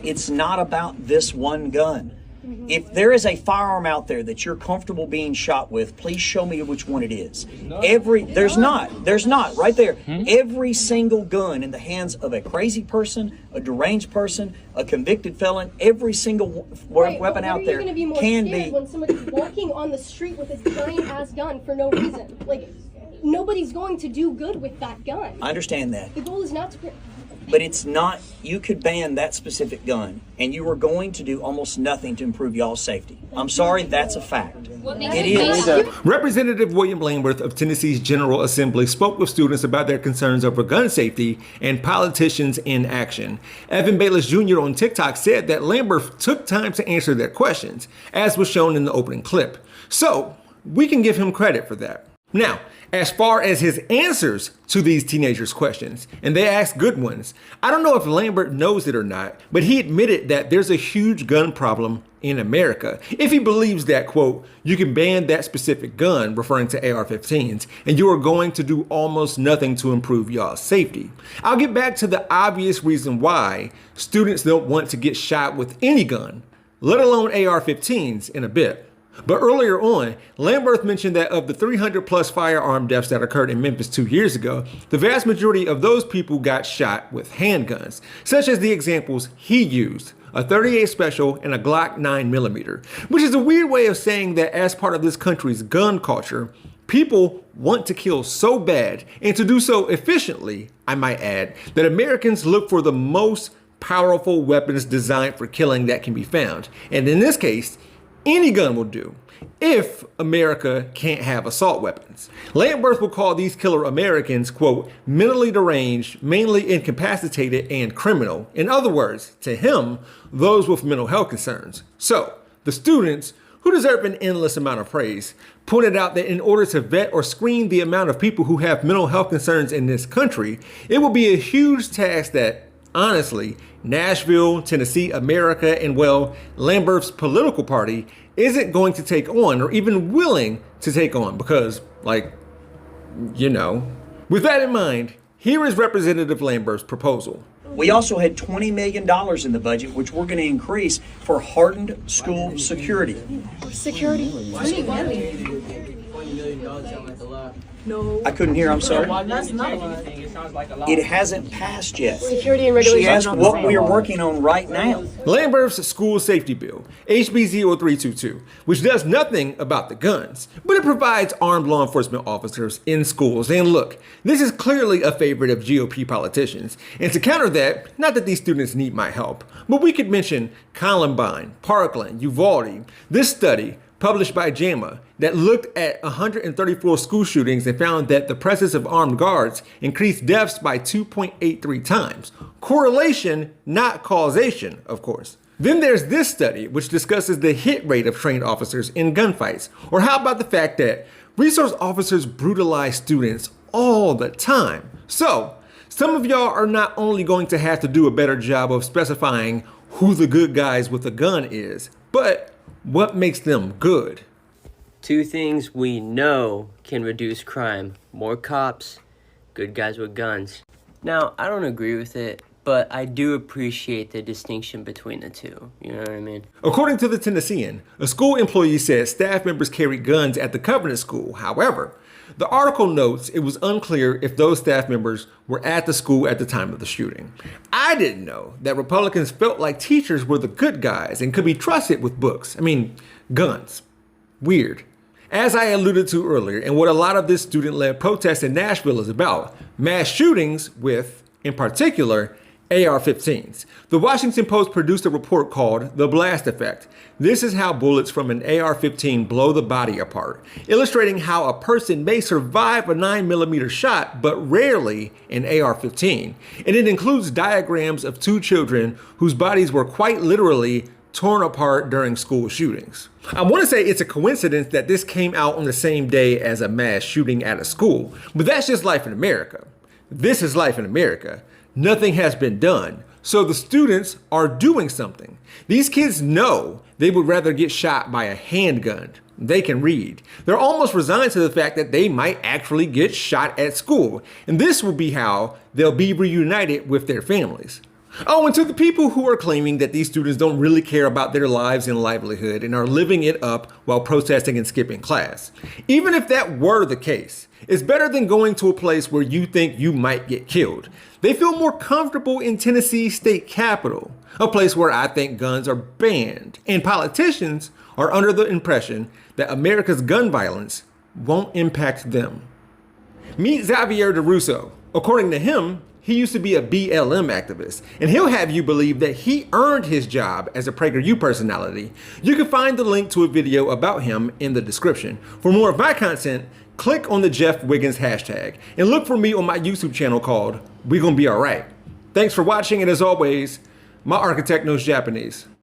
it's not about this one gun. If there is a firearm out there that you're comfortable being shot with, please show me which one it is. There's not right there. Every single gun in the hands of a crazy person, a deranged person, a convicted felon, every single weapon out there can be. When somebody's walking on the street with this giant ass gun for no reason, like nobody's going to do good with that gun. I understand that. The goal is not to. But it's not, you could ban that specific gun and you are going to do almost nothing to improve y'all's safety. I'm sorry, that's a fact. It is. Representative William Lamberth of Tennessee's General Assembly spoke with students about their concerns over gun safety and politicians in action. Evan Bayless Jr. on TikTok said that Lamberth took time to answer their questions, as was shown in the opening clip. So we can give him credit for that. Now, as far as his answers to these teenagers' questions, and they asked good ones, I don't know if Lamberth knows it or not, but he admitted that there's a huge gun problem in America. If he believes that, quote, you can ban that specific gun, referring to AR-15s, and you are going to do almost nothing to improve y'all's safety. I'll get back to the obvious reason why students don't want to get shot with any gun, let alone AR-15s, in a bit. But earlier on, Lamberth mentioned that of the 300 plus firearm deaths that occurred in Memphis 2 years ago, the vast majority of those people got shot with handguns, such as the examples he used, a .38 Special and a Glock 9mm, which is a weird way of saying that as part of this country's gun culture, people want to kill so bad and to do so efficiently, I might add, that Americans look for the most powerful weapons designed for killing that can be found. And in this case, any gun will do, if America can't have assault weapons. Lamberth will call these killer Americans, quote, mentally deranged, mainly incapacitated, and criminal. In other words, to him, those with mental health concerns. So, the students, who deserve an endless amount of praise, pointed out that in order to vet or screen the amount of people who have mental health concerns in this country, it will be a huge task that, honestly, Nashville, Tennessee, America, and well, Lamberth's political party isn't going to take on or even willing to take on because, like, you know. With that in mind, here is Representative Lamberth's proposal. We also had $20 million in the budget, which we're going to increase for hardened school security. Security? No. I couldn't hear, I'm sorry. That's not a lot. It hasn't passed yet. Security and regulation. She asked what we are working on right now. Lamberth's school safety bill, HB 0322, which does nothing about the guns, but it provides armed law enforcement officers in schools. And look, this is clearly a favorite of GOP politicians. And to counter that, not that these students need my help, but we could mention Columbine, Parkland, Uvalde. This study, published by JAMA, that looked at 134 school shootings and found that the presence of armed guards increased deaths by 2.83 times. Correlation, not causation, of course. Then there's this study, which discusses the hit rate of trained officers in gunfights. Or how about the fact that resource officers brutalize students all the time? So, some of y'all are not only going to have to do a better job of specifying who the good guys with a gun is, but what makes them good? Two things we know can reduce crime: more cops, good guys with guns. Now, I don't agree with it, but I do appreciate the distinction between the two. You know what I mean? According to the Tennessean, a school employee said staff members carried guns at the Covenant School. However, the article notes it was unclear if those staff members were at the school at the time of the shooting. I didn't know that Republicans felt like teachers were the good guys and could be trusted with books. I mean, guns. Weird. As I alluded to earlier, and what a lot of this student-led protest in Nashville is about, mass shootings with, in particular, AR-15s. The Washington Post produced a report called The Blast Effect. This is how bullets from an AR-15 blow the body apart, illustrating how a person may survive a 9mm shot, but rarely an AR-15. And it includes diagrams of two children whose bodies were quite literally torn apart during school shootings. I want to say it's a coincidence that this came out on the same day as a mass shooting at a school, but that's just life in America. This is life in America. Nothing has been done, so the students are doing something. These kids know they would rather get shot by a handgun. They can read. They're almost resigned to the fact that they might actually get shot at school, and this will be how they'll be reunited with their families. Oh, and to the people who are claiming that these students don't really care about their lives and livelihood and are living it up while protesting and skipping class. Even if that were the case, it's better than going to a place where you think you might get killed. They feel more comfortable in Tennessee state capitol, a place where I think guns are banned, and politicians are under the impression that America's gun violence won't impact them. Meet Xavier DeRusso. According to him, he used to be a BLM activist, and he'll have you believe that he earned his job as a PragerU personality. You can find the link to a video about him in the description. For more of my content, click on the Jeff Wiggins hashtag, and look for me on my YouTube channel called We Gonna Be Alright. Thanks for watching, and as always, my architect knows Japanese.